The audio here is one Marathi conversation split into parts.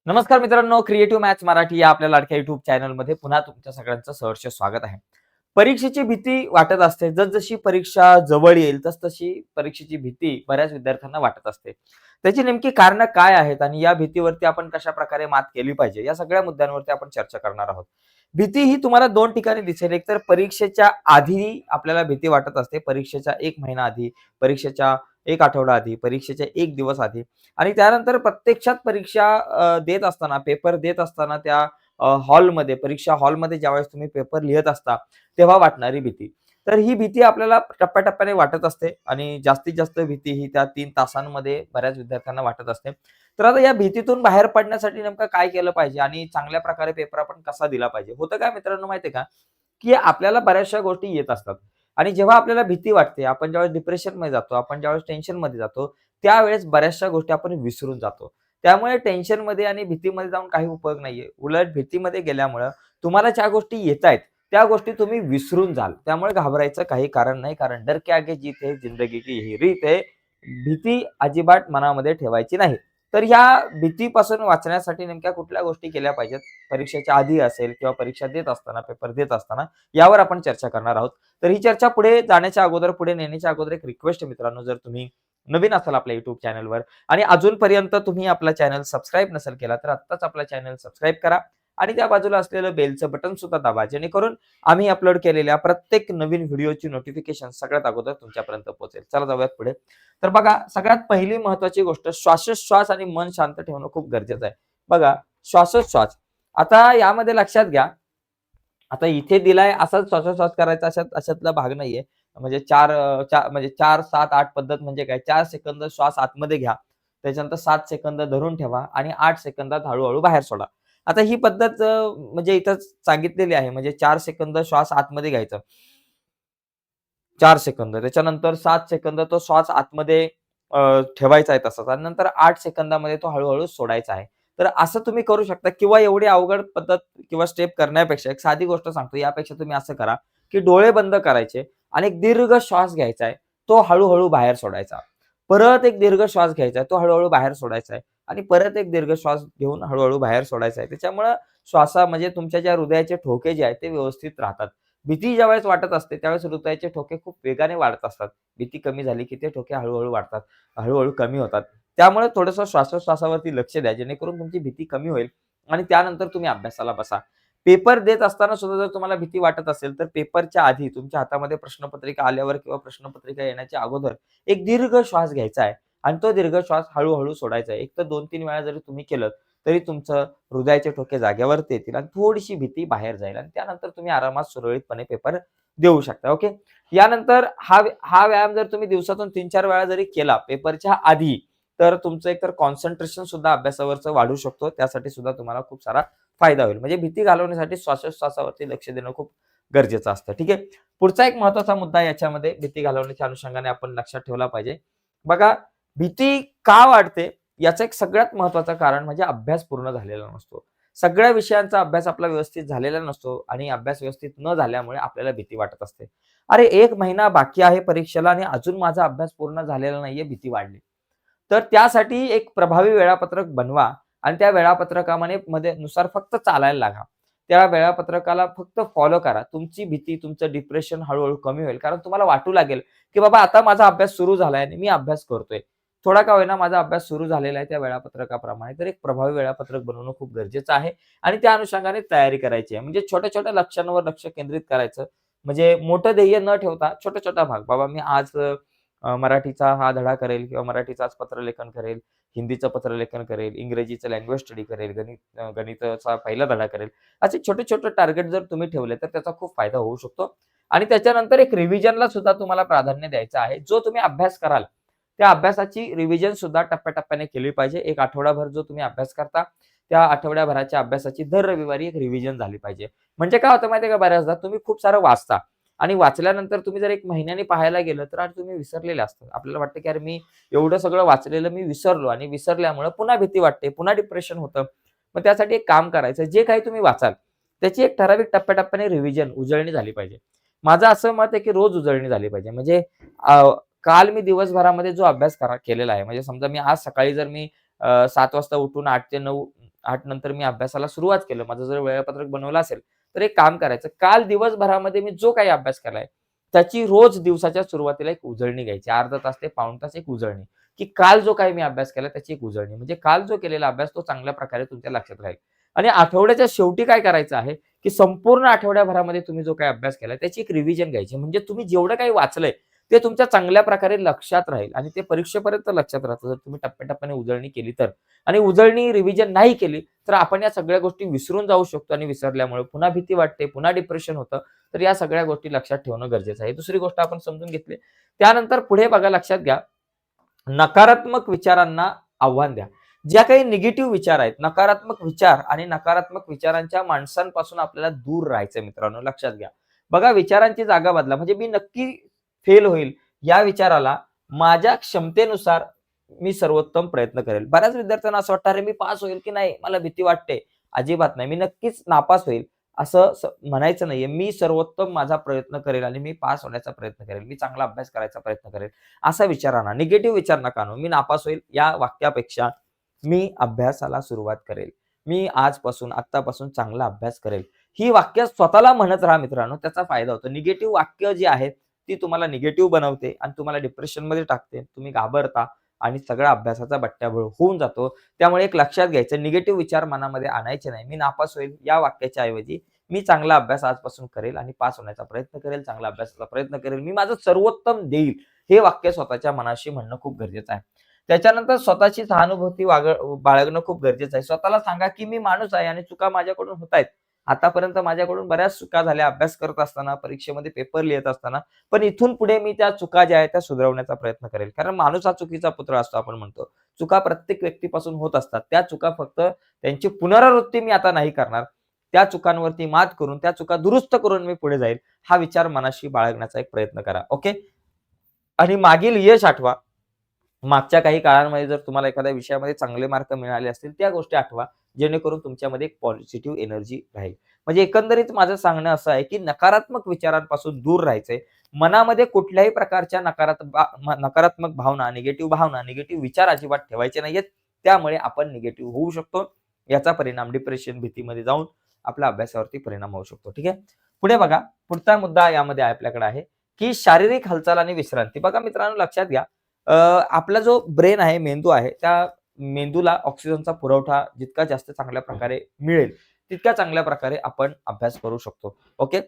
नमस्कार मित्रांनो, क्रिएटिव्ह मॅथ्स मराठी या आपल्या लाडक्या युट्यूब चॅनलमध्ये पुन्हा तुमच्या सगळ्यांचं सहर्ष स्वागत आहे. परीक्षेची भीती वाटत असते. जसजशी परीक्षा जवळ येईल तसतशी परीक्षेची भीती बऱ्याच विद्यार्थ्यांना वाटत असते. त्याची नेमकी कारणं काय आहेत आणि या भीतीवरती आपण कशाप्रकारे मात केली पाहिजे, या सगळ्या मुद्द्यांवरती आपण चर्चा करणार आहोत. भीती ही तुम्हाला 2 ठिकाणी दिसेल. एकतर परीक्षेच्या आधी आपल्याला भीती वाटत असते. परीक्षेच्या 1 महिना आधी, परीक्षेच्या 1 आठवडा आधी, परीक्षेच्या 1 दिवस आधी आणि त्यानंतर प्रत्यक्षात परीक्षा देत असताना, पेपर देत असताना त्या हॉलमध्ये, परीक्षा हॉलमध्ये ज्यावेळेस तुम्ही पेपर लिहत असता, तेव्हा वाटणारी भीती. तर ही भीती आपल्याला टप्प्याटप्प्याने वाटत असते आणि जास्तीत जास्त भीती ही त्या 3 तासांमध्ये बऱ्याच विद्यार्थ्यांना वाटत असते. तर आता या भीतीतून बाहेर पडण्यासाठी नेमकं काय केलं पाहिजे आणि चांगल्या प्रकारे पेपर आपण कसा दिला पाहिजे? होतं काय मित्रांनो माहिती का, की आपल्याला बऱ्याचशा गोष्टी येत असतात आणि जेव्हा आपल्याला भीती वाटते, आपण ज्यावेळेस डिप्रेशनमध्ये जातो, आपण ज्यावेळेस टेन्शनमध्ये जातो, त्यावेळेस बऱ्याचशा गोष्टी आपण विसरून जातो. त्यामुळे टेन्शनमध्ये आणि भीतीमध्ये जाऊन काही उपयोग नाहीये. उलट भीतीमध्ये गेल्यामुळं तुम्हाला ज्या गोष्टी येतायत, त्या गोष्टी तुम्ही विसरून जाल. त्यामुळे घाबरायचं काही कारण नाही. कारण डर के आगे जीत है, जिंदगी की यही रीत है. भीती अजिबात मनामध्ये ठेवायची नाही. तर ह्या भीतीपासून वाचण्यासाठी नेमक्या कुठल्या गोष्टी केल्या पाहिजेत? परीक्षेच्या आधी असेल किंवा परीक्षा देत असताना, पेपर देत असताना यावर आपण चर्चा करणार आहोत. तर ही चर्चा पुढे जाण्याच्या अगोदर, पुढे नेण्याच्या अगोदर एक रिक्वेस्ट आहे मित्रांनो, जर तुम्ही नवीन असाल आपल्या YouTube चॅनलवर आणि अजूनपर्यंत तुम्ही आपला चॅनल सबस्क्राईब नसेल केला, तर आत्ताच आपला चॅनल सबस्क्राईब करा आणि त्या बाजूला असलेलं बेलचं बटन सुद्धा दाबा, जेणेकरून आम्ही अपलोड केलेल्या प्रत्येक नवीन व्हिडिओची नोटिफिकेशन सगळ्यात अगोदर तुमच्यापर्यंत पोहोचेल. चला जाऊयात पुढे. तर बघा, सगळ्यात पहिली महत्त्वाची गोष्ट श्वासोच्छ्वास आणि मन शांत ठेवणं खूप गरजेचं आहे. बघा, श्वासोच्छ्वास. आता यामध्ये लक्षात घ्या, आता इथे दिलाय असाच श्वासोच्छ्वास करायचा अशातला भाग नाहीये. म्हणजे 4, 7, 8 पद्धत म्हणजे काय? 4 सेकंद श्वास आतमध्ये घ्या. त्याच्यानंतर 7 सेकंद धरून ठेवा आणि 8 सेकंदात हळू बाहेर सोडा. आता ही पद्धत म्हणजे इथं सांगितलेली आहे. म्हणजे 4 सेकंद श्वास आतमध्ये घ्यायचा. 4 सेकंद. त्याच्यानंतर 7 सेकंद तो श्वास आतमध्ये ठेवायचा आहे तसाच आणि नंतर 8 सेकंदामध्ये तो हळू सोडायचा आहे. तर असं तुम्ही करू शकता किंवा एवढी अवघड पद्धत किंवा स्टेप करण्यापेक्षा एक साधी गोष्ट सांगतो. यापेक्षा तुम्ही असं करा, की डोळे बंद करायचे आणि एक दीर्घ श्वास घ्यायचा आहे. तो हळू बाहेर सोडायचा. परत एक दीर्घ श्वास घ्यायचा आहे. तो हळू बाहेर सोडायचा आहे आणि परत एक दीर्घ श्वास घेऊन हळू बाहेर सोडायचा आहे. त्याच्यामुळं म्हणजे तुमच्या ज्या हृदयाचे ठोके जे आहेत ते व्यवस्थित राहतात. भीती ज्यावेळेस वाटत असते, त्यावेळेस हृदयाचे ठोके खूप वेगाने वाढत असतात. भीती कमी झाली, की ते ठोके हळू वाढतात, कमी होतात. त्यामुळे थोडंसं श्वासोच्छवासावरती लक्ष द्या, जेणेकरून तुमची भीती कमी होईल आणि त्यानंतर तुम्ही अभ्यासाला बसा. पेपर देत असताना सुद्धा जर तुम्हाला भीती वाटत असेल, तर पेपरच्या आधी तुमच्या हातामध्ये प्रश्नपत्रिका आल्यावर किंवा प्रश्नपत्रिका येण्याच्या अगोदर एक दीर्घ श्वास घ्यायचा आहे आणि तो दीर्घ श्वास हळू सोडायचा आहे. एक तर 2-3 वेळा जरी तुम्ही केलं, तरी तुमचं हृदयाचे ठोके जागेवरती येतील आणि थोडीशी भीती बाहेर जाईल आणि त्यानंतर तुम्ही आरामात सुरळीतपणे पेपर देऊ शकता. ओके. यानंतर हा व्यायाम जर तुम्ही दिवसातून 3-4 वेळा जरी केला पेपरच्या आधी, तर तुमचं एकतर कॉन्सन्ट्रेशन सुद्धा अभ्यासावरचं वाढू शकतो. त्यासाठी सुद्धा तुम्हाला खूप सारा फायदा होईल. म्हणजे भीती घालवण्यासाठी श्वासोच्छवासावरती लक्ष देणं खूप गरजेचं असतं. ठीक आहे. पुढचा एक महत्त्वाचा मुद्दा याच्यामध्ये भीती घालवण्याच्या अनुषंगाने आपण लक्षात ठेवला पाहिजे. बघा, भीती का वाटते? याचं एक सगळ्यात महत्त्वाचं कारण म्हणजे अभ्यास पूर्ण झालेला नसतो. सगळ्या विषयांचा अभ्यास आपला व्यवस्थित झालेला नसतो आणि अभ्यास व्यवस्थित न झाल्यामुळे आपल्याला भीती वाटत असते. अरे, 1 महिना बाकी आहे परीक्षेला आणि अजून माझा अभ्यास पूर्ण झालेला नाहीये, भीती वाढली. तर त्यासाठी एक प्रभावी वेळापत्रक बनवा आणि त्या वेळापत्रकामध्ये नुसार फक्त चालायला लागा. त्या वेळापत्रकाला फक्त फॉलो करा. तुमची भीती, तुमचं डिप्रेशन हळू कमी होईल. कारण तुम्हाला वाटू लागेल, की बाबा आता माझा अभ्यास सुरू झालाय आणि मी अभ्यास करतोय. थोडा का होईना माझा अभ्यास सुरू झालेला आहे त्या वेळापत्रकाप्रमाणे. तर एक प्रभावी वेळापत्रक बनवणं खूप गरजेचं आहे आणि त्या अनुषंगाने तयारी करायची आहे. म्हणजे छोट्या-छोट्या लक्ष्यांवर लक्ष केंद्रित करायचं. म्हणजे मोठं ध्येय न ठेवता छोटा-छोटा भाग. बाबा मी आज मराठीचा हा धडा करेल किंवा मराठीचं आज पत्रलेखन करेल, हिंदीचं पत्रलेखन करेल, इंग्रजीचं लँग्वेज स्टडी करेल, गणिताचा पहिला धडा करेल. असे छोटे-छोटे टार्गेट जर तुम्ही ठेवले तर त्याचा खूप फायदा होऊ शकतो आणि त्याच्यानंतर एक रिव्हिजनला सुद्धा तुम्हाला प्राधान्य द्यायचं आहे. जो तुम्ही अभ्यास कराल, त्या अभ्यासाची रिव्हिजन सुद्धा टप्प्याटप्प्याने केली पाहिजे. एक आठवडाभर जो तुम्ही अभ्यास करता, त्या आठवड्याभराच्या अभ्यासाची दर रविवारी एक रिव्हिजन झाली पाहिजे. म्हणजे काय होतं माहिती आहे का, बऱ्याचदा तुम्ही खूप सारं वाचता आणि वाचल्यानंतर तुम्ही जर 1 महिन्याने पाहायला गेलं, तर आज तुम्ही विसरलेले असतात. आपल्याला वाटतं की अरे मी एवढं सगळं वाचलेलं मी विसरलो आणि विसरल्यामुळे पुन्हा भीती वाटते, पुन्हा डिप्रेशन होतं. मग त्यासाठी एक काम करायचं, जे काही तुम्ही वाचाल, त्याची एक ठराविक टप्प्याटप्प्याने रिव्हिजन, उजळणी झाली पाहिजे. माझं असं मत आहे की रोज उजळणी झाली पाहिजे. म्हणजे काल मी दिवसभरामध्ये जो अभ्यास केलेला आहे, म्हणजे समजा मी आज सकाळी जर मी 7 वाजता उठून 8 ते 9 8 नंतर मी अभ्यासाला सुरुवात केलं. माझं जर वेळापत्रक बनवलं असेल, तर एक काम करायचं. काल दिवसभरामध्ये मी जो काही अभ्यास केलाय, त्याची रोज दिवसाच्या सुरुवातीला एक उजळणी घ्यायची. अर्धा तास ते पाऊण तास एक उजळणी, की काल जो काही मी अभ्यास केला त्याची एक उजळणी. म्हणजे काल जो केलेला अभ्यास तो चांगल्या प्रकारे तुमच्या लक्षात राहील. आणि आठवड्याच्या शेवटी काय करायचं आहे, की संपूर्ण आठवड्याभरामध्ये तुम्ही जो काही अभ्यास केलाय त्याची एक रिव्हिजन घ्यायची. म्हणजे तुम्ही जेवढं काही वाचलंय ते तुमच्या चांगल्या प्रकारे लक्षात राहील आणि ते परीक्षेपर्यंत लक्षात राहतं. जर तुम्ही टप्प्याटप्प्याने उजळणी केली तर. आणि उजळणी रिव्हिजन नाही केली, तर आपण या सगळ्या गोष्टी विसरून जाऊ शकतो आणि विसरल्यामुळे पुन्हा भीती वाटते, पुन्हा डिप्रेशन होतं. तर या सगळ्या गोष्टी लक्षात ठेवणं गरजेचं आहे. दुसरी गोष्ट आपण समजून घेतली. त्यानंतर पुढे बघा लक्षात घ्या, नकारात्मक विचारांना आव्हान द्या. ज्या काही निगेटिव्ह विचार आहेत, नकारात्मक विचार आणि नकारात्मक विचारांच्या माणसांपासून आपल्याला दूर राहायचं मित्रांनो, लक्षात घ्या. बघा विचारांची जागा बदला. म्हणजे मी नक्की फेल होईल या विचाराला माझ्या क्षमतेनुसार मी सर्वोत्तम प्रयत्न करेल. बऱ्याच विद्यार्थ्यांना असं वाटतं, "अरे मी पास होईल की नाही? मला भीती वाटते." अजिबात नाही. मी नक्कीच नापास होईल असं म्हणायचं नाहीये. मी सर्वोत्तम माझा प्रयत्न करेल आणि मी पास होण्याचा प्रयत्न करेल. मी चांगला अभ्यास करायचा प्रयत्न करेल. असा विचार आणा. निगेटिव्ह विचार नका आणू. मी नापास होईल या वाक्यापेक्षा मी अभ्यासाला सुरुवात करेल. मी आजपासून, आत्तापासून चांगला अभ्यास करेल. ही वाक्य स्वतःला म्हणत राहा मित्रांनो, त्याचा फायदा होतो. निगेटिव्ह वाक्य जी आहेत, ती तुम्हाला निगेटिव्ह बनवते आणि तुम्हाला डिप्रेशनमध्ये टाकते. तुम्ही घाबरता आणि सगळा अभ्यासाचा बट्ट्याबोळ होऊन जातो. त्यामुळे एक लक्षात घ्यायचं, निगेटिव्ह विचार मनामध्ये आणायचे नाही. मी नापास होईल या वाक्याच्या ऐवजी मी चांगला अभ्यास आजपासून करेल आणि पास होण्याचा प्रयत्न करेल, चांगला अभ्यासाचा प्रयत्न करेल. मी माझं सर्वोत्तम देईल. हे वाक्य स्वतःच्या मनाशी म्हणणं खूप गरजेचं आहे. त्याच्यानंतर स्वतःची सहानुभूती बाळगणं खूप गरजेचं आहे. स्वतःला सांगा, की मी माणूस आहे आणि चुका माझ्याकडून होतायत. आतापर्यंत माझ्याकडून बऱ्याच चुका झाल्या अभ्यास करत असताना, परीक्षेमध्ये पेपर लिहत असताना. पण इथून पुढे मी त्या चुका ज्या आहेत त्या सुधारवण्याचा प्रयत्न करेल. कारण माणूस हा चुकीचा पुत्र असतो आपण म्हणतो. चुका प्रत्येक व्यक्तीपासून होत असतात. त्या चुका फक्त त्यांची पुनरावृत्ती मी आता नाही करणार. त्या चुकांवरती मात करून, त्या चुका दुरुस्त करून मी पुढे जाईल. हा विचार मनाशी बाळगण्याचा एक प्रयत्न करा. ओके. आणि मागील यश आठवा. मागच्या काही काळांमध्ये जर तुम्हाला एखाद्या विषयामध्ये चांगले मार्क मिळाले असतील, त्या गोष्टी आठवा, जेणेकरून तुमच्यामध्ये एक पॉझिटिव्ह एनर्जी राहील. म्हणजे एकंदरीत माझं सांगणं असं आहे, की नकारात्मक विचारांपासून दूर राहायचंय. मनामध्ये कुठल्याही प्रकारच्या नकारात्मक भावना, निगेटिव्ह विचार अजिबात ठेवायचे नाहीयेत. त्यामुळे आपण निगेटिव्ह होऊ शकतो. याचा परिणाम डिप्रेशन, भीतीमध्ये जाऊन आपल्या अभ्यासावरती परिणाम होऊ शकतो. ठीक आहे. पुढे बघा, पुढचा मुद्दा यामध्ये आपल्याकडे आहे, की शारीरिक हालचाल आणि विश्रांती. बघा मित्रांनो लक्षात घ्या, आपला जो ब्रेन आहे, मेंदू आहे, त्या मेंदूला ऑक्सिजनचा पुरवठा जितका जास्त चांगल्या प्रकारे मिळेल, तितक्या चांगल्या प्रकारे आपण अभ्यास करू शकतो. ओके.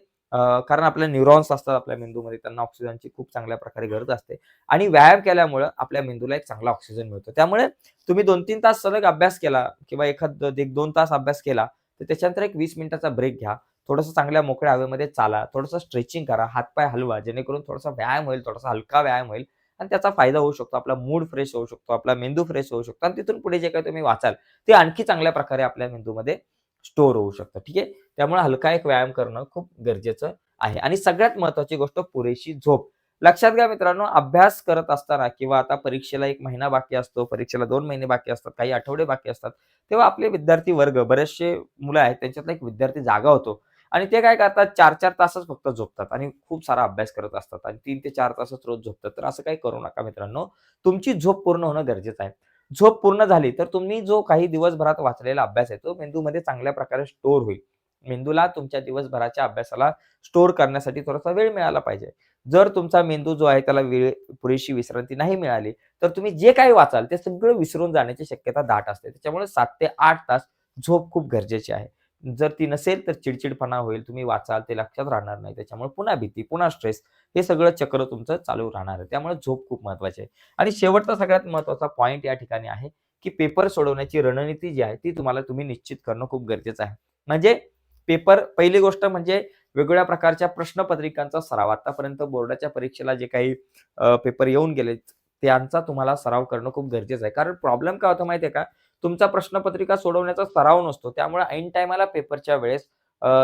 कारण आपले न्यूरॉन्स असतात आपल्या मेंदूमध्ये, त्यांना ऑक्सिजनची खूप चांगल्या प्रकारे गरज असते आणि व्यायाम केल्यामुळं आपल्या मेंदूला एक चांगला ऑक्सिजन मिळतो. त्यामुळे तुम्ही 2-3 तास सलग अभ्यास केला किंवा 1-2 तास अभ्यास केला, तर त्याच्यानंतर एक 20 मिनिटाचा ब्रेक घ्या. थोडंसं चांगल्या मोकळ्या हवेमध्ये चाला, थोडंसं स्ट्रेचिंग करा, हात हलवा, जेणेकरून थोडासा व्यायाम होईल, थोडासा हलका व्यायाम होईल आणि त्याचा फायदा होऊ शकतो. आपला मूड फ्रेश होऊ शकतो, आपला मेंदू फ्रेश होऊ शकतो आणि तिथून पुढे जे काही तुम्ही वाचाल, ते आणखी चांगल्या प्रकारे आपल्या मेंदूमध्ये स्टोअर होऊ शकतं. ठीक आहे. त्यामुळे हलका एक व्यायाम करणं खूप गरजेचं आहे आणि सगळ्यात महत्त्वाची गोष्ट पुरेशी झोप. लक्षात घ्या मित्रांनो, अभ्यास करत असताना किंवा आता परीक्षेला 1 महिना बाकी असतो, परीक्षेला 2 महिने बाकी असतात, काही आठवडे बाकी असतात. तेव्हा आपले विद्यार्थी वर्ग, बरेचसे मुलं आहेत, त्यांच्यातला एक विद्यार्थी जागा होतो आणि ते काय करतात 4-4 तासच फक्त झोपतात आणि खूप सारा अभ्यास करत असतात आणि 3 ते 4 तासच रोज झोपतात. तर असं काही करू नका मित्रांनो. तुमची झोप पूर्ण होणं गरजेचं आहे. झोप पूर्ण झाली तर तुम्ही जो काही दिवसभरात वाचलेला अभ्यास आहे, तो मेंदूमध्ये चांगल्या प्रकारे स्टोअर होईल. मेंदूला तुमच्या दिवसभराच्या अभ्यासाला स्टोअर करण्यासाठी थोडासा वेळ मिळाला पाहिजे. जर तुमचा मेंदू जो आहे त्याला पुरेशी विश्रांती नाही मिळाली, तर तुम्ही जे काही वाचाल ते सगळं विसरून जाण्याची शक्यता दाट असते. त्याच्यामुळे 7 ते 8 तास झोप खूप गरजेची आहे. जर ती नसेल तर चिडचिडपणा होईल. तुम्ही वाचाल ते लक्षात राहणार नाही. त्याच्यामुळे पुन्हा भीती, पुन्हा स्ट्रेस हे सगळं चक्र तुमचं चालू राहणार आहे. त्यामुळे झोप खूप महत्त्वाची आहे. आणि शेवटचा सगळ्यात महत्त्वाचा पॉइंट या ठिकाणी आहे, की पेपर सोडवण्याची रणनीती जी आहे ती तुम्ही निश्चित करणं खूप गरजेचं आहे. म्हणजे पेपर पहिली गोष्ट म्हणजे वेगवेगळ्या प्रकारच्या प्रश्नपत्रिकांचा सराव. आतापर्यंत बोर्डाच्या परीक्षेला जे काही पेपर येऊन गेलेत, त्यांचा तुम्हाला सराव करणं खूप गरजेचं आहे. कारण प्रॉब्लेम काय होतो माहिती आहे का? तुमचा प्रश्नपत्रिका सोडवण्याचा सराव नसतो. त्यामुळे ऐन टाईमाला पेपरच्या वेळेस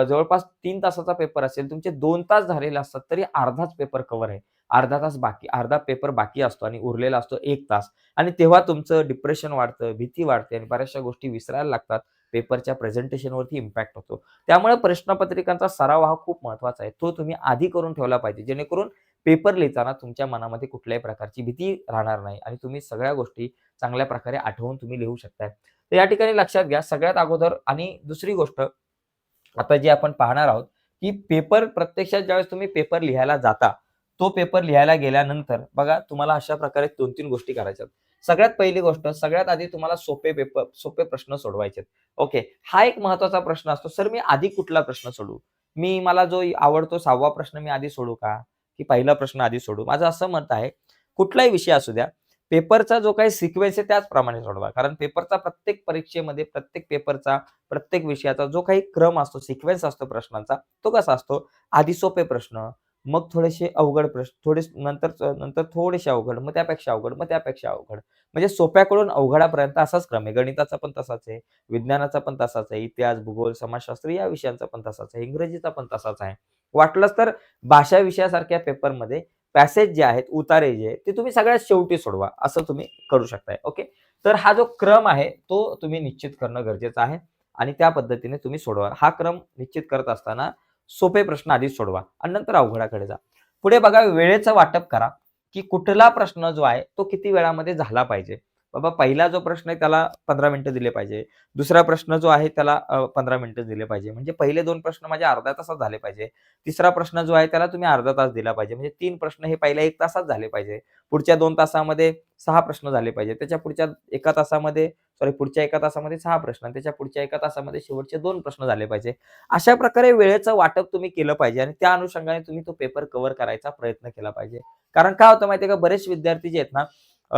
जवळपास 3 तासाचा पेपर असेल, तुमचे 2 तास झालेले असतात, तरी अर्धाच पेपर कव्हर आहे. अर्धा पेपर बाकी असतो आणि उरलेला असतो 1 तास आणि तेव्हा तुमचं डिप्रेशन वाढतं, भीती वाढते आणि बऱ्याचशा गोष्टी विसरायला लागतात. पेपरच्या प्रेझेंटेशनवरती इम्पॅक्ट होतो. त्यामुळे प्रश्नपत्रिकांचा सराव हा खूप महत्त्वाचा आहे. तो तुम्ही आधी करून ठेवला पाहिजे. जेणेकरून पेपर लिहिताना तुमच्या मनामध्ये कुठल्याही प्रकारची भीती राहणार नाही आणि तुम्ही सगळ्या गोष्टी चांगल्या प्रकारे आठवून तुम्ही लिहू शकताय. तर या ठिकाणी लक्षात घ्या सगळ्यात अगोदर. आणि दुसरी गोष्ट आता जी आपण पाहणार आहोत, की पेपर प्रत्यक्षात ज्यावेळेस तुम्ही पेपर लिहायला जाता, तो पेपर लिहायला गेल्यानंतर बघा तुम्हाला अशा प्रकारे 2-3 गोष्टी करायच्या आहेत. सगळ्यात पहिली गोष्ट, सगळ्यात आधी तुम्हाला सोपे प्रश्न सोडवायचे आहेत. ओके. हा एक महत्त्वाचा प्रश्न असतो. सर मी आधी कुठला प्रश्न सोडवू? मला जो आवडतो 6वा प्रश्न मी आधी सोडू का? की पहिला प्रश्न आधी सोडू? माझं असं मत आहे, कुठलाही विषय असू द्या, पेपरचा जो काही सिक्वेन्स आहे त्याचप्रमाणे सोडवा. कारण पेपरचा प्रत्येक परीक्षेमध्ये, प्रत्येक पेपरचा, प्रत्येक विषयाचा जो काही क्रम असतो, सिक्वेन्स असतो प्रश्नांचा, तो कसा असतो? आधी सोपे प्रश्न, मग थोडेसे अवघड प्रश्न, थोडे नंतर थोडेसे अवघड, मग त्यापेक्षा अवघड, मग त्यापेक्षा अवघड. म्हणजे सोप्याकडून अवघडापर्यंत असाच क्रम आहे. गणिताचा पण तसाच आहे, विज्ञानाचा पण तसाच आहे, इतिहास, भूगोल, समाजशास्त्र या विषयांचा पण तसाच आहे, इंग्रजीचा पण तसाच आहे. वाटलंच तर भाषा विषयासारख्या पेपरमध्ये पॅसेज जे आहेत, उतारे जे आहेत, ते तुम्ही सगळ्यात शेवटी सोडवा. असं तुम्ही करू शकताय. ओके. तर हा जो क्रम आहे, तो तुम्ही निश्चित करणं गरजेचं आहे आणि त्या पद्धतीने तुम्ही सोडवा. हा क्रम निश्चित करत असताना सोपे प्रश्न आधीच सोडवा आणि नंतर अवघडाकडे जा. पुढे बघा वेळेचं वाटप करा, की कुठला प्रश्न जो आहे, तो किती वेळामध्ये झाला पाहिजे. बाबा पहिला जो प्रश्न आहे त्याला 15 मिनिटं दिले पाहिजे. दुसरा प्रश्न जो आहे त्याला 15 मिनिटं दिले पाहिजे. म्हणजे पहिले 2 प्रश्न माझे अर्ध्या तासात झाले पाहिजे. तिसरा प्रश्न जो आहे त्याला तुम्ही अर्धा तास दिला पाहिजे. म्हणजे 3 प्रश्न हे पहिल्या 1 तासात झाले पाहिजे. पुढच्या 2 तासामध्ये 6 प्रश्न झाले पाहिजे. त्याच्या पुढच्या 1 तासामध्ये पुढच्या 1 तासामध्ये 6 प्रश्न आणि त्याच्या पुढच्या 1 तासामध्ये शेवटचे 2 प्रश्न झाले पाहिजे. अशा प्रकारे वेळेचं वाटप तुम्ही केलं पाहिजे आणि त्या अनुषंगाने तुम्ही तो पेपर कव्हर करायचा प्रयत्न केला पाहिजे. कारण काय होतं माहिती का, बरेच विद्यार्थी जे आहेत ना, अ,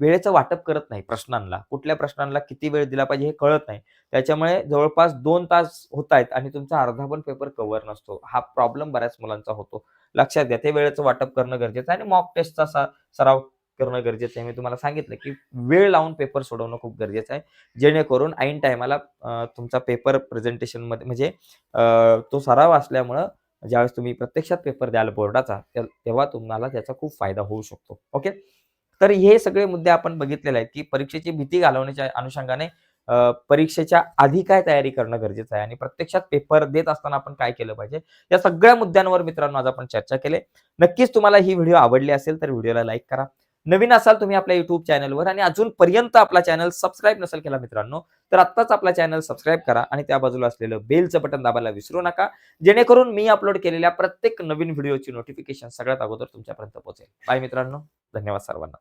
वेळेचं वाटप करत नाही प्रश्नांना. कुठल्या प्रश्नांना किती वेळ दिला पाहिजे हे कळत नाही. त्याच्यामुळे जवळपास 2 तास होतायत आणि तुमचा अर्धा पण पेपर कव्हर नसतो. हा प्रॉब्लेम बऱ्याच मुलांचा होतो. लक्षात घ्या ते वेळेचं वाटप करणं गरजेचं आहे आणि मॉक टेस्टचा सराव करणं गरजेचं आहे. मी तुम्हाला सांगितलं, की वेळ लावून पेपर सोडवणं खूप गरजेचं आहे. जेणेकरून ऐन टाईमाला तुमचा पेपर प्रेझेंटेशनमध्ये म्हणजे तो सराव असल्यामुळं ज्यावेळेस तुम्ही प्रत्यक्षात पेपर द्याल बोर्डाचा, तेव्हा तुम्हाला त्याचा खूप फायदा होऊ शकतो. ओके. तर हे सगळे मुद्दे आपण बघितलेले आहेत, की परीक्षेची भीती घालवण्याच्या अनुषंगाने परीक्षेच्या आधी काय तयारी करणं गरजेचं आहे आणि प्रत्यक्षात पेपर देत असताना आपण काय केलं पाहिजे. या सगळ्या मुद्द्यांवर मित्रांनो आज आपण चर्चा केली. नक्कीच तुम्हाला ही व्हिडिओ आवडली असेल तर व्हिडिओला लाईक करा. नवीन असाल तुम्ही आपल्या YouTube चॅनलवर आणि अजूनपर्यंत आपला चॅनल सबस्क्राईब नसेल केला मित्रांनो, तर आत्ताच आपला चॅनल सबस्क्राईब करा आणि त्या बाजूला असलेलं बेलचं बटन दाबायला विसरू नका. जेणेकरून मी अपलोड केलेल्या प्रत्येक नवीन व्हिडिओची नोटिफिकेशन सगळ्यात अगोदर तुमच्यापर्यंत पोहोचेल. बाय मित्रांनो. धन्यवाद सर्वांना.